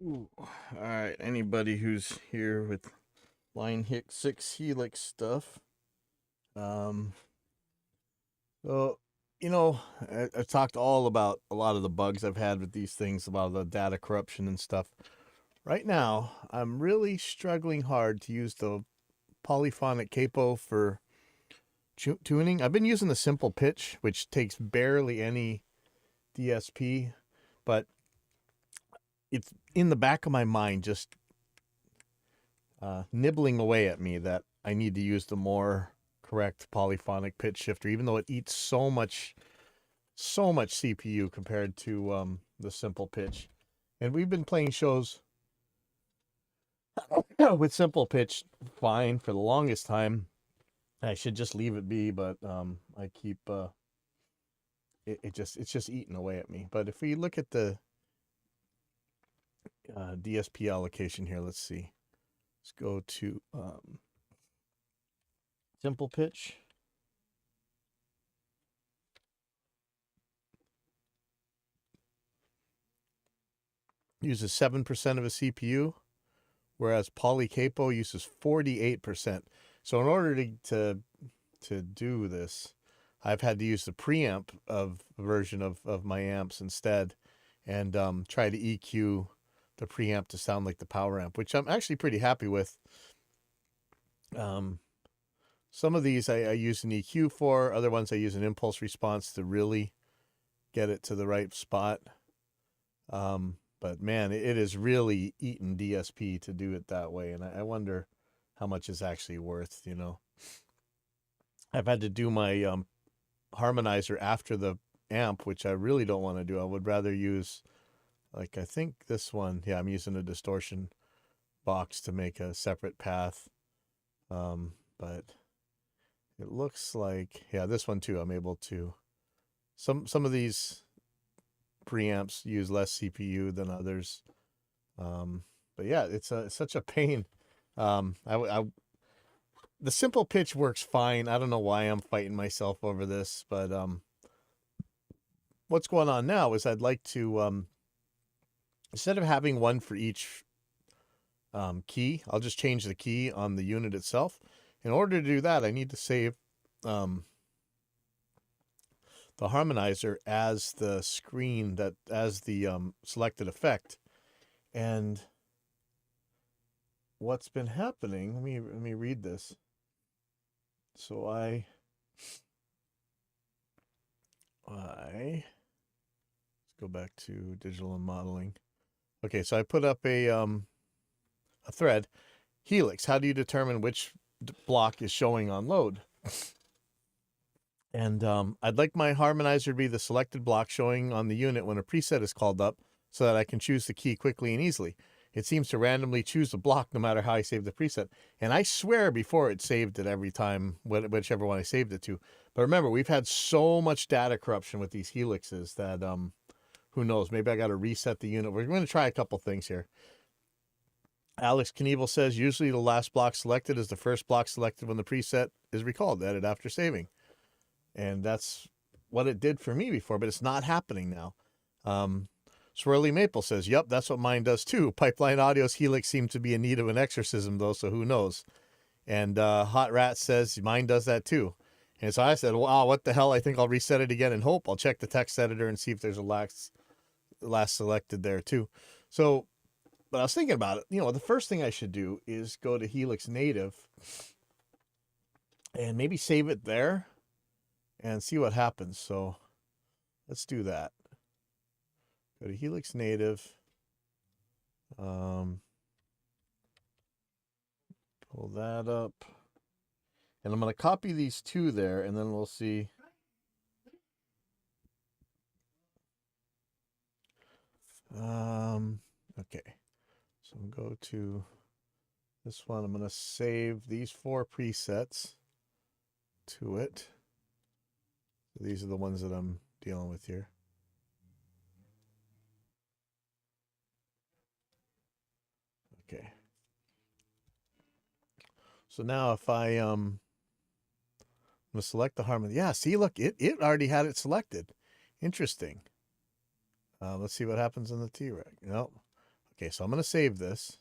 Ooh. All right, anybody who's here with line Hick 6 Helix stuff. Um, so, I've talked all about a lot of the bugs I've had with these things, a lot of the data corruption and stuff. Right now, I'm really struggling hard to use the polyphonic capo for tuning. I've been using the simple pitch, which takes barely any DSP, but it's in the back of my mind just nibbling away at me that I need to use the more correct polyphonic pitch shifter, even though it eats so much CPU compared to the simple pitch. And we've been playing shows with simple pitch fine for the longest time. I should just leave it be, but I keep it's just eating away at me. But if we look at the DSP allocation here, let's see. Let's go to simple pitch. Uses 7% of a CPU, whereas polycapo uses 48%. So in order to do this, I've had to use the preamp of version of my amps instead, and try to EQ the preamp to sound like the power amp, which I'm actually pretty happy with. Some of these I use an EQ for, other ones I use an impulse response to really get it to the right spot. But man, it is really eating DSP to do it that way. And I wonder how much is actually worth, I've had to do my harmonizer after the amp, which I really don't want to do. I would rather use, like, I think this one, yeah, I'm using a distortion box to make a separate path. But it looks like, yeah, this one too, I'm able to, some of these preamps use less CPU than others. But yeah, it's such a pain. The simple pitch works fine. I don't know why I'm fighting myself over this, but what's going on now is I'd like to instead of having one for each key, I'll just change the key on the unit itself. In order to do that, I need to save the harmonizer as the screen, that as the selected effect. And what's been happening, let me read this. So let's go back to digital and modeling. Okay, so I put up a thread. Helix, how do you determine which block is showing on load? And I'd like my harmonizer to be the selected block showing on the unit when a preset is called up so that I can choose the key quickly and easily. It seems to randomly choose the block no matter how I save the preset. And I swear before it saved it every time, whichever one I saved it to. But remember, we've had so much data corruption with these Helixes that who knows, maybe I got to reset the unit. We're going to try a couple things here. Alex Knievel says usually the last block selected is the first block selected when the preset is recalled, edit after saving. And that's what it did for me before, but it's not happening now. Swirly Maple says, yep, that's what mine does too. Pipeline Audio's Helix seemed to be in need of an exorcism, though, so who knows? And Hot Rat says, mine does that too. And so I said, wow, what the hell? I think I'll reset it again and hope. I'll check the text editor and see if there's a last selected there too. So, but I was thinking about it. The first thing I should do is go to Helix Native and maybe save it there and see what happens. So let's do that. Go to Helix Native. Pull that up. And I'm going to copy these two there, and then we'll see. Okay. So I'll go to this one. I'm going to save these 4 presets to it. So these are the ones that I'm dealing with here. Okay. So now if I'm going to select the harmony. Yeah, see, look, it already had it selected. Interesting. Let's see what happens in the T-Reg. Nope. Okay, so I'm going to save this.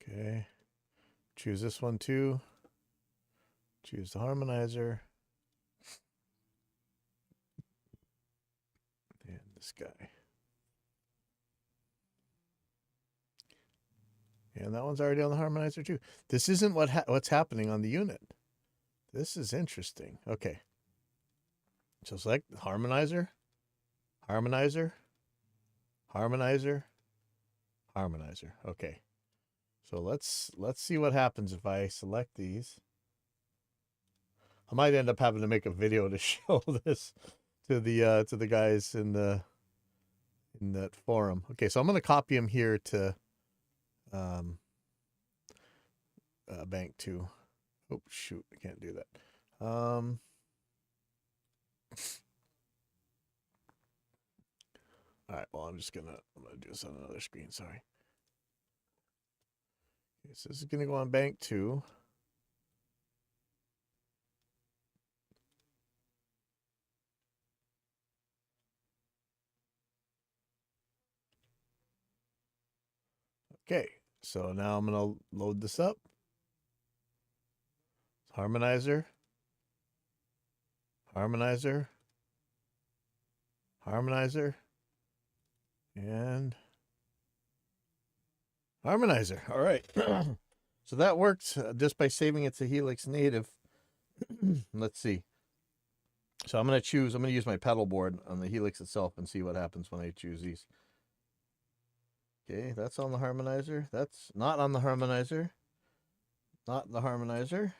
Okay. Choose this one too. Choose the harmonizer. And this guy. And that one's already on the harmonizer too. This isn't what's happening on the unit. This is interesting. Okay. So select harmonizer, harmonizer, harmonizer, harmonizer. Okay. So let's see what happens if I select these. I might end up having to make a video to show this to the guys in that forum. Okay, so I'm going to copy them here to bank 2. Oh shoot, I can't do that. All right, well I'm gonna do this on another screen. Sorry. Okay, so this is gonna go on bank 2. Okay, so now I'm gonna load this up. Harmonizer, harmonizer, harmonizer, and harmonizer. All right. So that worked just by saving it to Helix native. Let's see. So I'm going to use my pedal board on the Helix itself and see what happens when I choose these. Okay, that's on the harmonizer. That's not on the harmonizer. Not the harmonizer.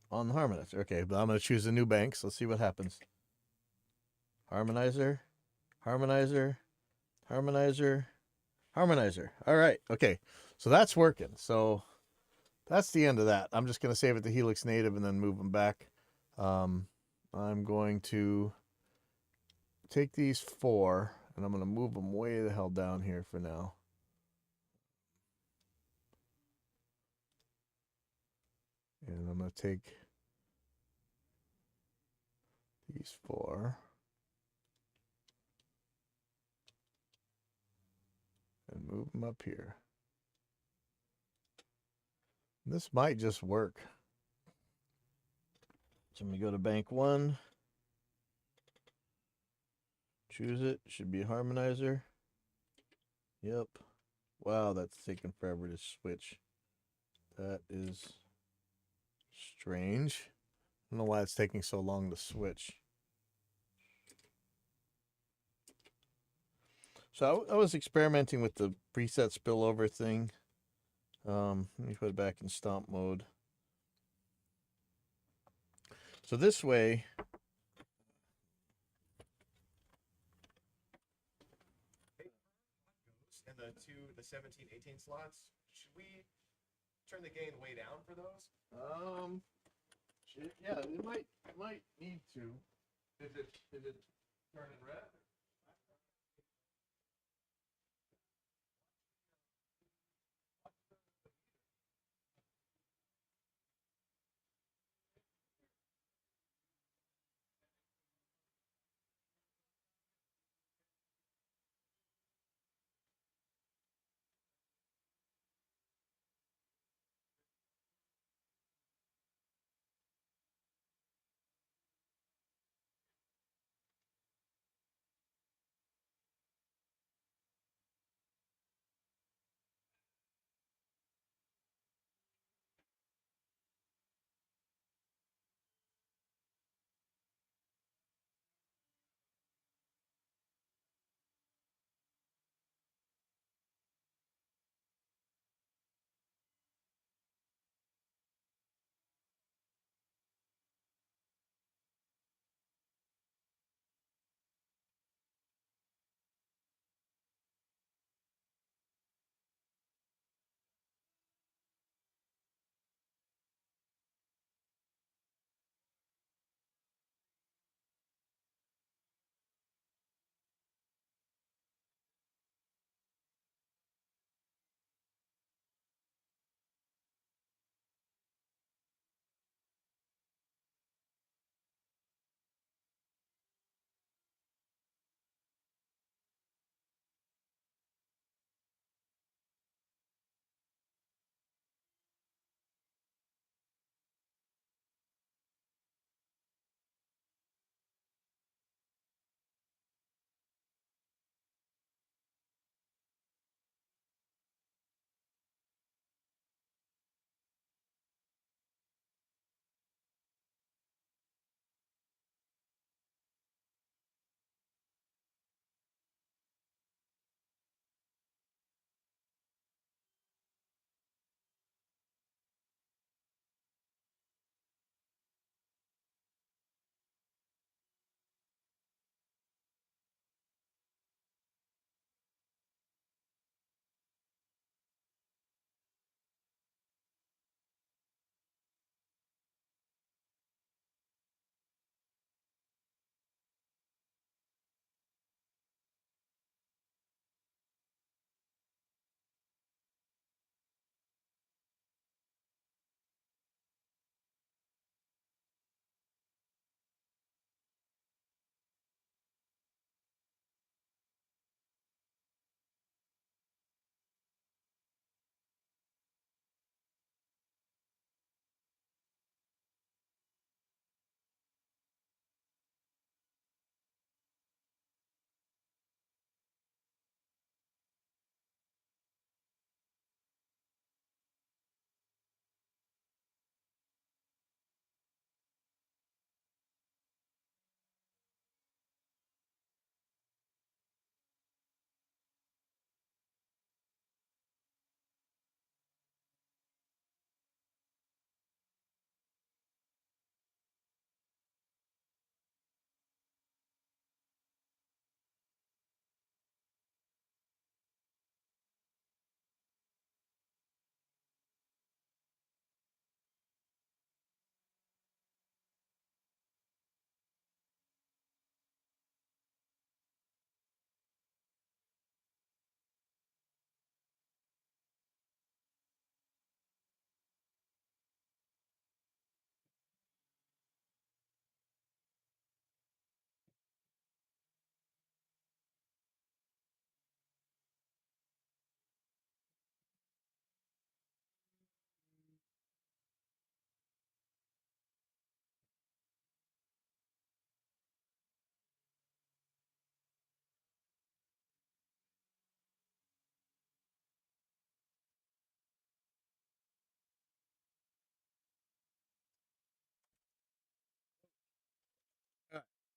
On the harmonizer. Okay, but I'm going to choose the new banks. Let's see what happens. Harmonizer, harmonizer, harmonizer, harmonizer. All right, okay. So that's working. So that's the end of that. I'm just going to save it to Helix native and then move them back. I'm going to take these 4 and I'm going to move them way the hell down here for now. And I'm going to take these 4 and move them up here. This might just work. So I'm going to go to bank 1. Choose it. Should be a harmonizer. Yep. Wow, that's taking forever to switch. That is strange. I don't know why it's taking so long to switch. So I was experimenting with the preset spillover thing. Let me put it back in stomp mode. So this way, and the 17, 18 slots, should we turn the gain way down for those? Yeah, it might need to. Is it turning red?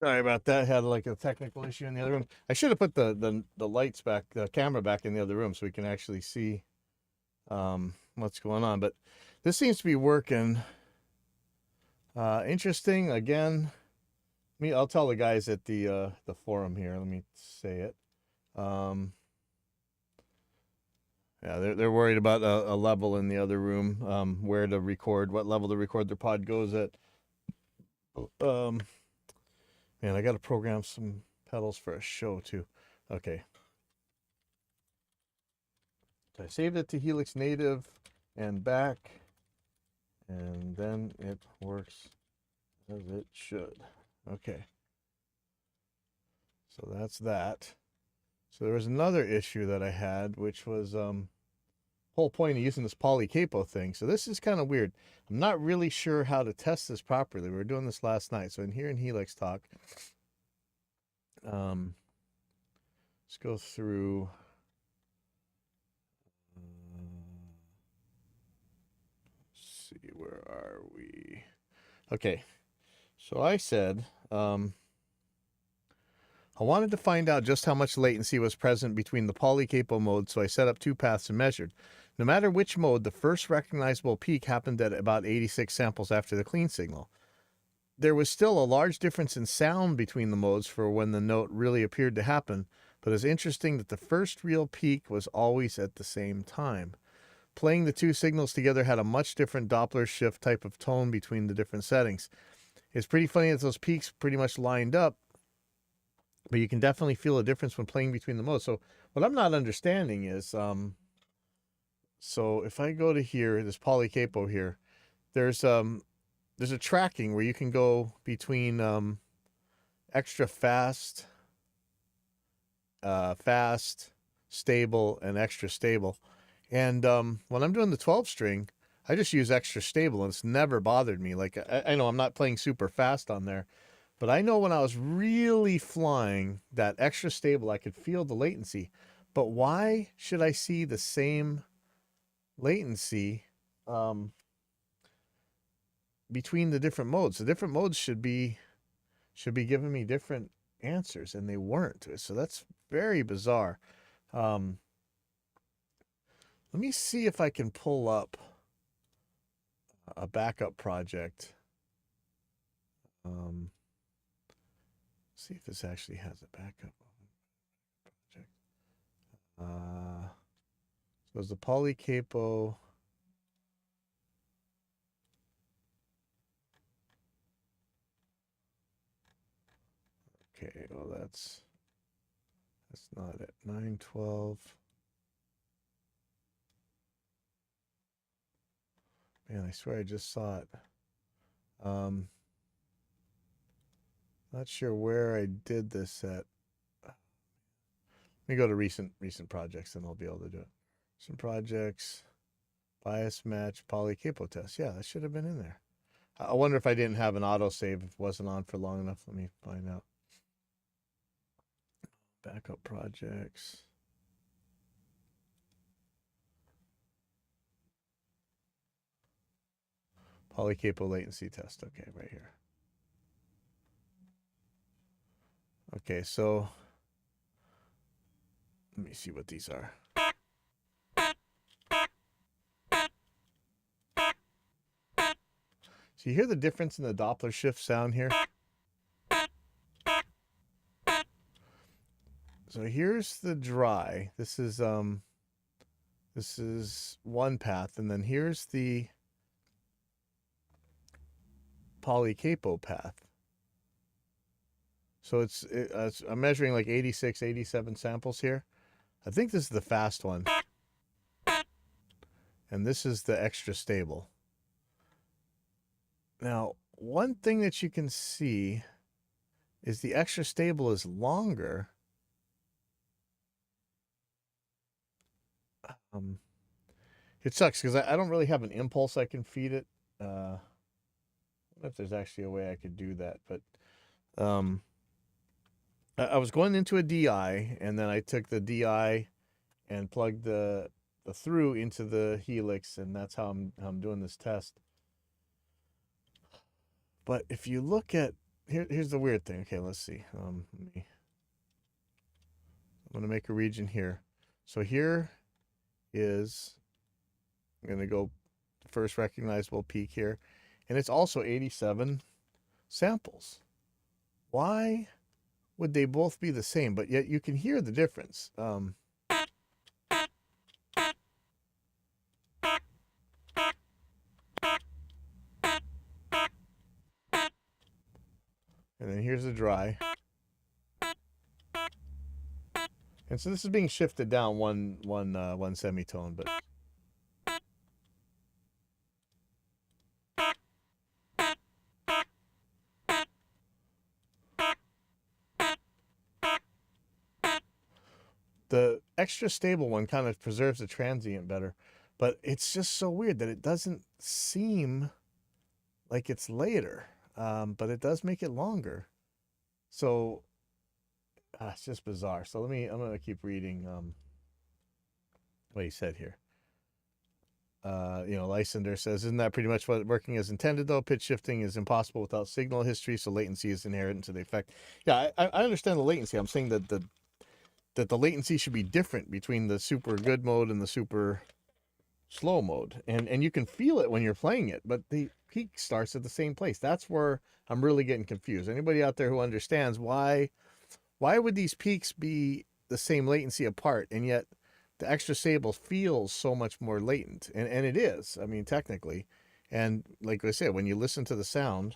Sorry about that. Had like a technical issue in the other room. I should have put the lights back, the camera back in the other room so we can actually see what's going on. But this seems to be working. Interesting. Again, I'll tell the guys at the forum here. Let me say it. Yeah, they're worried about a level in the other room, where to record, what level to record their pod goes at. Man, I got to program some pedals for a show too. Okay. So I saved it to Helix Native and back, and then it works as it should. Okay. So that's that. So there was another issue that I had, which was whole point of using this polycapo thing. So this is kind of weird. I'm not really sure how to test this properly. We were doing this last night. So in here in Helix Talk, let's go through. Let's see, where are we? Okay. So I said, I wanted to find out just how much latency was present between the polycapo modes, so I set up 2 paths and measured. No matter which mode, the first recognizable peak happened at about 86 samples after the clean signal. There was still a large difference in sound between the modes for when the note really appeared to happen, but it's interesting that the first real peak was always at the same time. Playing the 2 signals together had a much different Doppler shift type of tone between the different settings. It's pretty funny that those peaks pretty much lined up, but you can definitely feel a difference when playing between the modes. So what I'm not understanding is, so if I go to here, this polycapo here, there's a tracking where you can go between extra fast, fast, stable, and extra stable. And when I'm doing the 12 string, I just use extra stable, and it's never bothered me. Like, I know I'm not playing super fast on there, but I know when I was really flying that extra stable, I could feel the latency. But why should I see the same latency between the different modes? The different modes should be giving me different answers, and they weren't. So that's very bizarre. Let me see if I can pull up a backup project. See if this actually has a backup project. So it's the polycapo. Okay, well that's not it. 912. Man, I swear I just saw it. Not sure where I did this at. Let me go to recent projects and I'll be able to do it. Some projects, bias match, polycapo test. Yeah, that should have been in there. I wonder if I didn't have an autosave if it wasn't on for long enough. Let me find out. Backup projects. Polycapo latency test. Okay, right here. Okay, so let me see what these are. So you hear the difference in the Doppler shift sound here? So here's the dry. This is one path, and then here's the polycapo path. So I'm measuring like 86, 87 samples here. I think this is the fast one. And this is the extra stable. Now, one thing that you can see is the extra stable is longer. It sucks because I don't really have an impulse I can feed it. I don't know if there's actually a way I could do that, but I was going into a DI, and then I took the DI and plugged the through into the Helix, and that's how I'm doing this test. But if you look at here's the weird thing. Okay, let's see. I'm gonna make a region here. So here is, I'm gonna go first recognizable peak here, and it's also 87 samples. Why would they both be the same, but yet you can hear the difference? And then here's the dry. And so this is being shifted down one semitone, but the extra stable one kind of preserves the transient better. But it's just so weird that it doesn't seem like it's later, but it does make it longer. So it's just bizarre. So I'm gonna keep reading what he said here. Lysander says, isn't that pretty much what working as intended, though? Pitch shifting is impossible without signal history, so latency is inherent to the effect. Yeah, I understand the latency. I'm saying that the latency should be different between the super good mode and the super slow mode. And you can feel it when you're playing it, but the peak starts at the same place. That's where I'm really getting confused. Anybody out there who understands why would these peaks be the same latency apart, and yet the extra stable feels so much more latent? And it is, I mean, technically. And like I said, when you listen to the sound,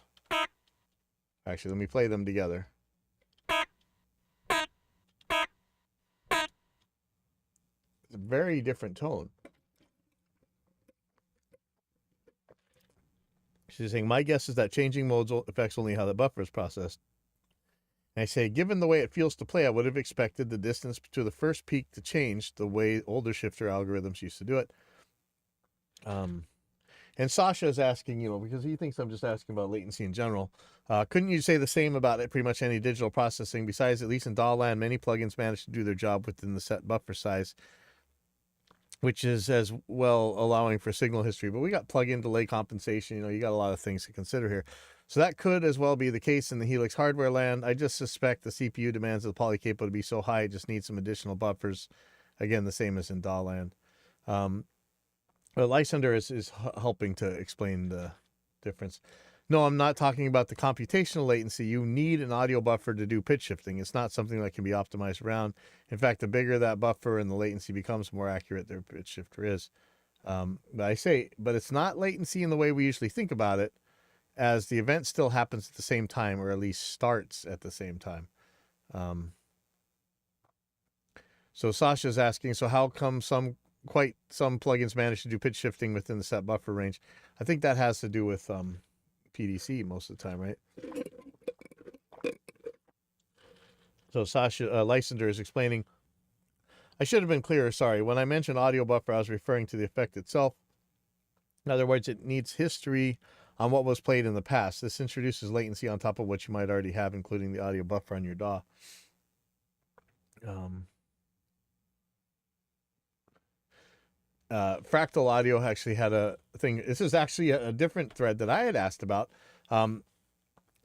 actually, let me play them together. It's a very different tone. She's saying, my guess is that changing modes affects only how the buffer is processed. And I say, given the way it feels to play, I would have expected the distance to the first peak to change the way older shifter algorithms used to do it. And Sasha is asking, because he thinks I'm just asking about latency in general. Couldn't you say the same about pretty much any digital processing? Besides, at least in DAW land, many plugins manage to do their job within the set buffer size, which is as well allowing for signal history. But we got plug-in delay compensation. You got a lot of things to consider here. So that could as well be the case in the Helix hardware land. I just suspect the CPU demands of the polycable to be so high, it just needs some additional buffers. Again, the same as in DAW land. But Lysander is helping to explain the difference. No, I'm not talking about the computational latency. You need an audio buffer to do pitch shifting. It's not something that can be optimized around. In fact, the bigger that buffer and the latency becomes, more accurate their pitch shifter is. But it's not latency in the way we usually think about it, as the event still happens at the same time, or at least starts at the same time. So Sasha's asking, so how come some plugins manage to do pitch shifting within the set buffer range? I think that has to do with PDC most of the time, right? So Sasha Lysander is explaining, I should have been clearer, sorry. When I mentioned audio buffer, I was referring to the effect itself. In other words, it needs history on what was played in the past. This introduces latency on top of what you might already have, including the audio buffer on your DAW. Fractal Audio actually had a thing. This is actually a different thread that I had asked about,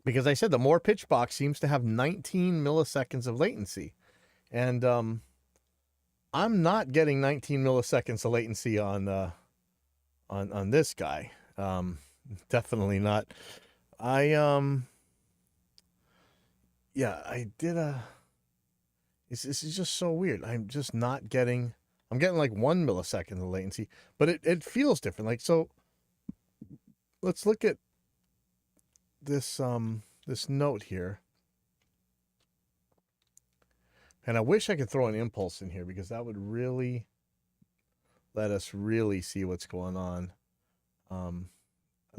because I said the more pitch box seems to have 19 milliseconds of latency, and I'm not getting 19 milliseconds of latency on this guy. Definitely not. I did this is just so weird. I'm just not getting. I'm getting like 1 millisecond of latency, but it feels different. Like, so let's look at this this note here. And I wish I could throw an impulse in here, because that would really let us really see what's going on. I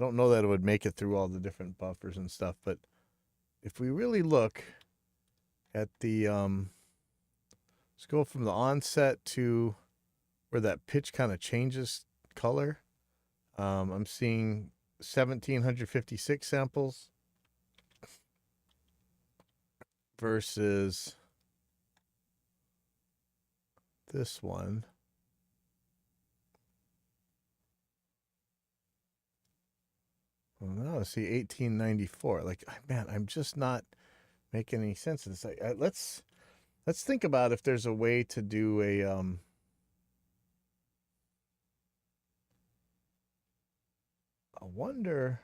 don't know that it would make it through all the different buffers and stuff, but if we really look at the let's go from the onset to where that pitch kind of changes color. I'm seeing 1756 samples versus this one. Well, now I see 1894. Like, man, I'm just not making any sense of this. Let's think about if there's a way to do a I wonder,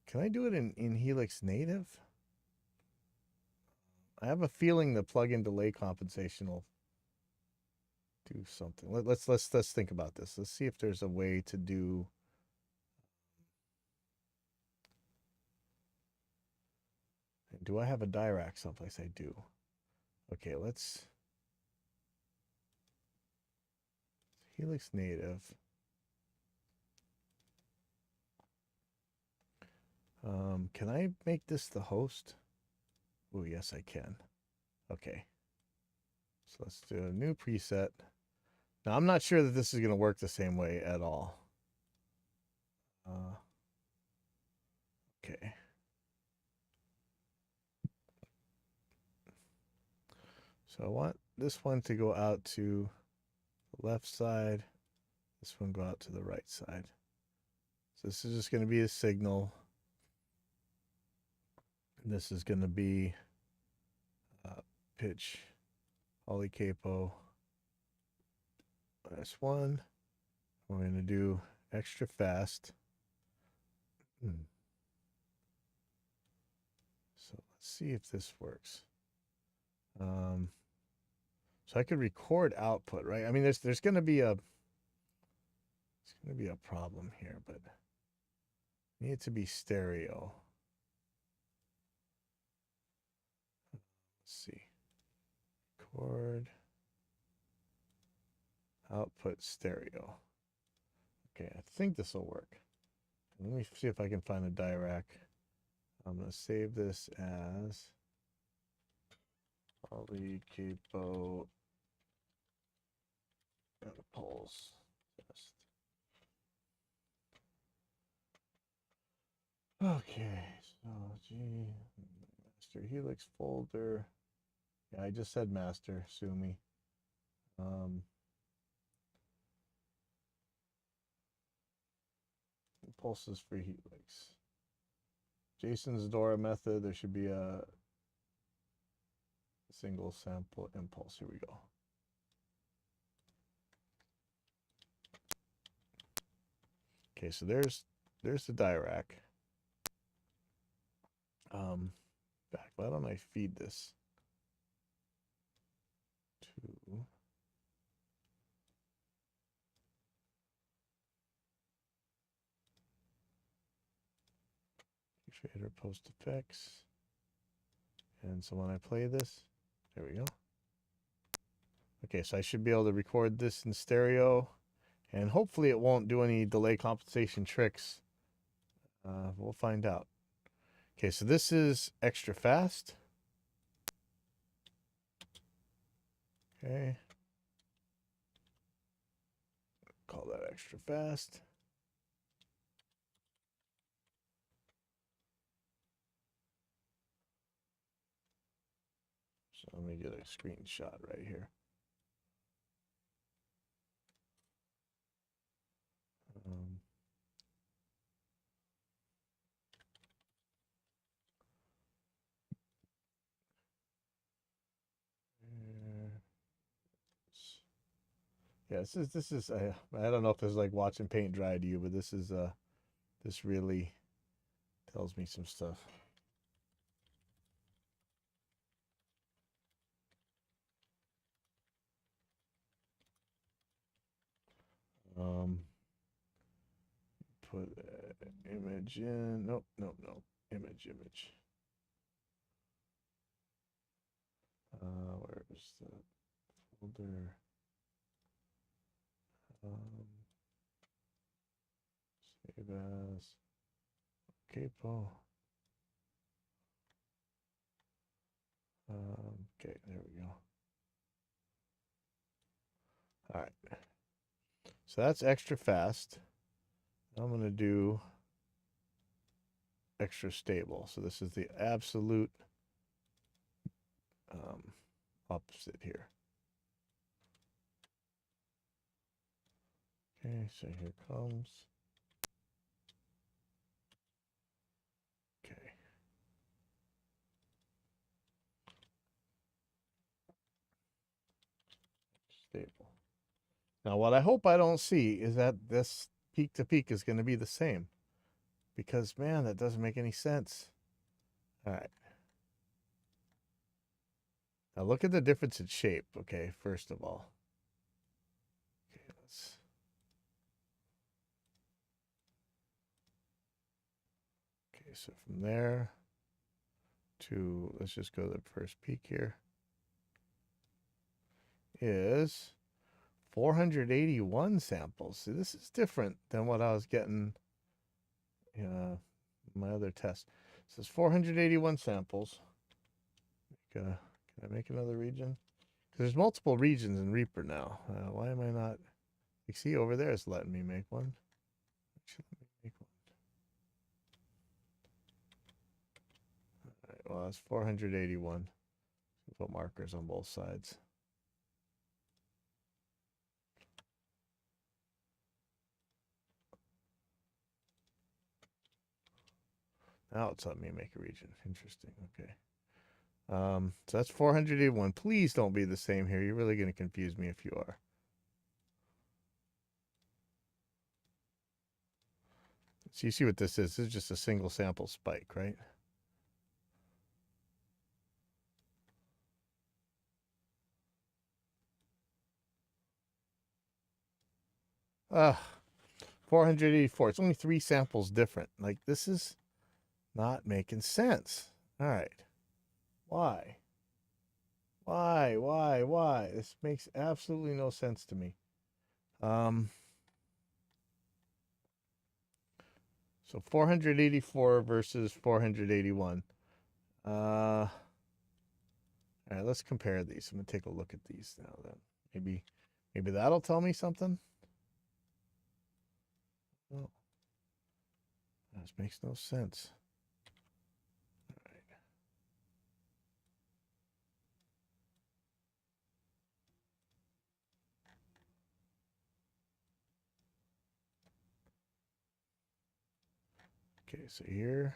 can I do it in Helix native? I have a feeling the plug-in delay compensation will do something. Let's think about this. Let's see if there's a way to do. Do I have a Dirac someplace? I do. Okay, let's Helix native. Can I make this the host? Oh, yes, I can. Okay. So let's do a new preset. Now, I'm not sure that this is going to work the same way at all. Okay. So I want this one to go out to the left side. This one go out to the right side. So this is just going to be a signal. This is going to be pitch polycapo S1. We're going to do extra fast. So let's see if this works. So I could record output, right? I mean, there's going to be a problem here, but I need it to be stereo. Let's see. Record output stereo. Okay, I think this will work. Let me see if I can find a Dirac. I'm going to save this as polycapo pulse test. Okay, so master Helix folder. Yeah, I just said master, sue me. Pulses for Helix. Jason's Dora method, there should be a single sample impulse. Here we go. Okay, so there's the Dirac. Back, why don't I feed this to Trader post effects. And so when I play this, there we go. Okay, so I should be able to record this in stereo, and hopefully it won't do any delay compensation tricks. We'll find out. Okay, so this is extra fast. Okay. Call that extra fast. So let me get a screenshot right here. Yeah, this is I don't know if this is like watching paint dry to you, but this is this really tells me some stuff. Put image in. Nope. Image. Where's the folder? Save as capo. Okay, there we go. All right. So that's extra fast. I'm going to do extra stable. So this is the absolute opposite here. Okay, so here comes. Now, what I hope I don't see is that this peak to peak is going to be the same. Because, man, that doesn't make any sense. All right. Now, look at the difference in shape, okay, first of all. Okay, okay, so from there to, let's just go to the first peak here, is 481 samples. See, this is different than what I was getting my other test. It says 481 samples. Can I make another region? Because there's multiple regions in Reaper now. Why am I not? You see over there it's letting me make one. Actually, let me make one. All right, well, that's 481. Put markers on both sides. Now it's letting me make a region. Interesting. Okay. So that's 481. Please don't be the same here. You're really going to confuse me if you are. So you see what this is? This is just a single sample spike, right? Ah, 484. It's only 3 samples different. Like, this is not making sense. All right. Why? Why? This makes absolutely no sense to me. So 484 versus 481. All right, let's compare these. I'm gonna take a look at these now. Then maybe that'll tell me something. Oh, this makes no sense. All right. Okay, so here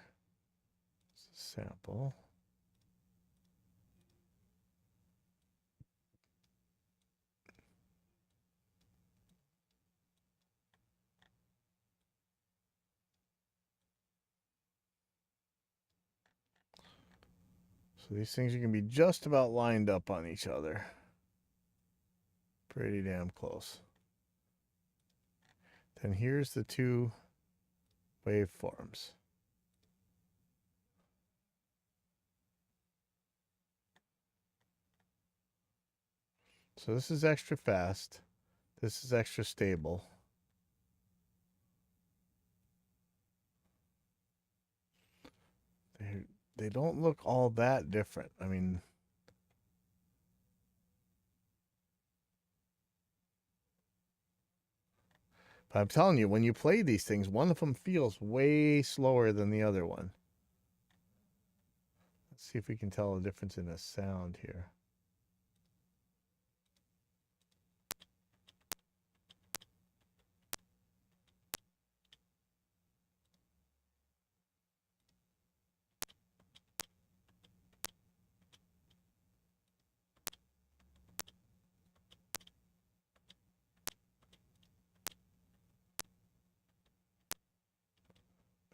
is a sample. So these things are going to be just about lined up on each other. Pretty damn close. Then here's the 2 waveforms. So this is extra fast. This is extra stable. They don't look all that different. I mean, but I'm telling you, when you play these things, one of them feels way slower than the other one. Let's see if we can tell the difference in the sound here.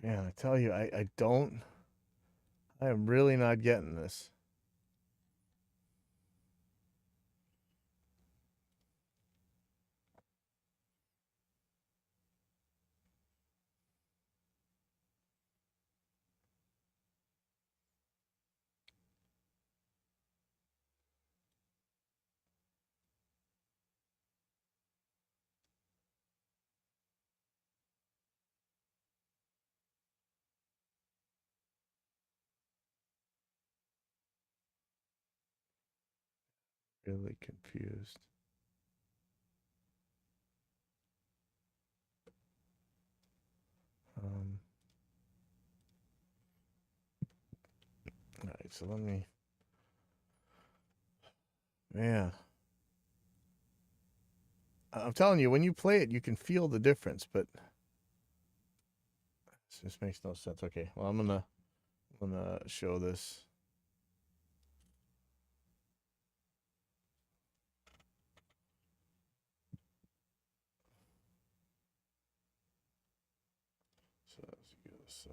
Man, I tell you, I am really not getting this. Really confused. All right, so let me, man. I'm telling you, when you play it, you can feel the difference, but this just makes no sense. Okay, well, I'm gonna show this. let's get this,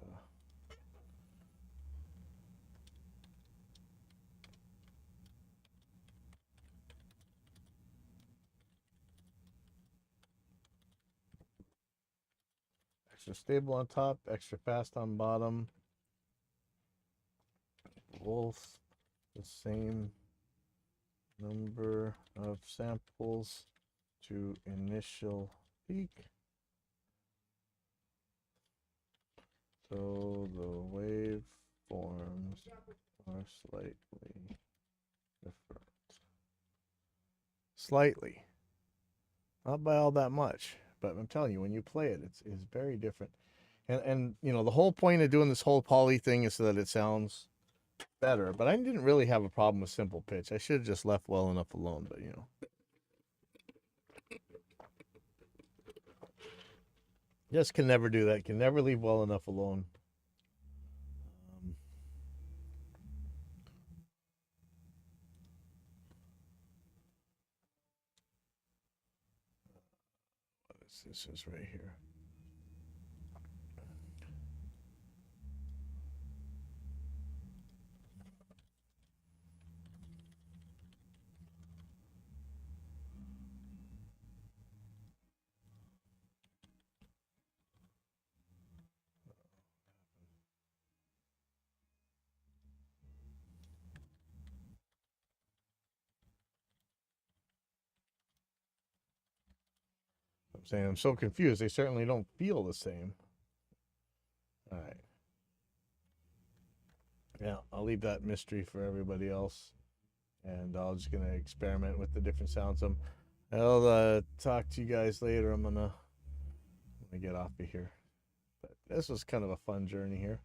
extra stable on top, extra fast on bottom. Both the same number of samples to initial peak. So the waveforms are slightly different. Slightly. Not by all that much. But I'm telling you, when you play it, it's very different. And you know, the whole point of doing this whole poly thing is so that it sounds better. But I didn't really have a problem with simple pitch. I should have just left well enough alone, but you know. Just can never do that. Can never leave well enough alone. What is this? Is right here. I'm saying I'm so confused. They certainly don't feel the same. All right. Yeah, I'll leave that mystery for everybody else. And I'm just going to experiment with the different sounds. I'll talk to you guys later. I'm gonna get off of here. But this was kind of a fun journey here.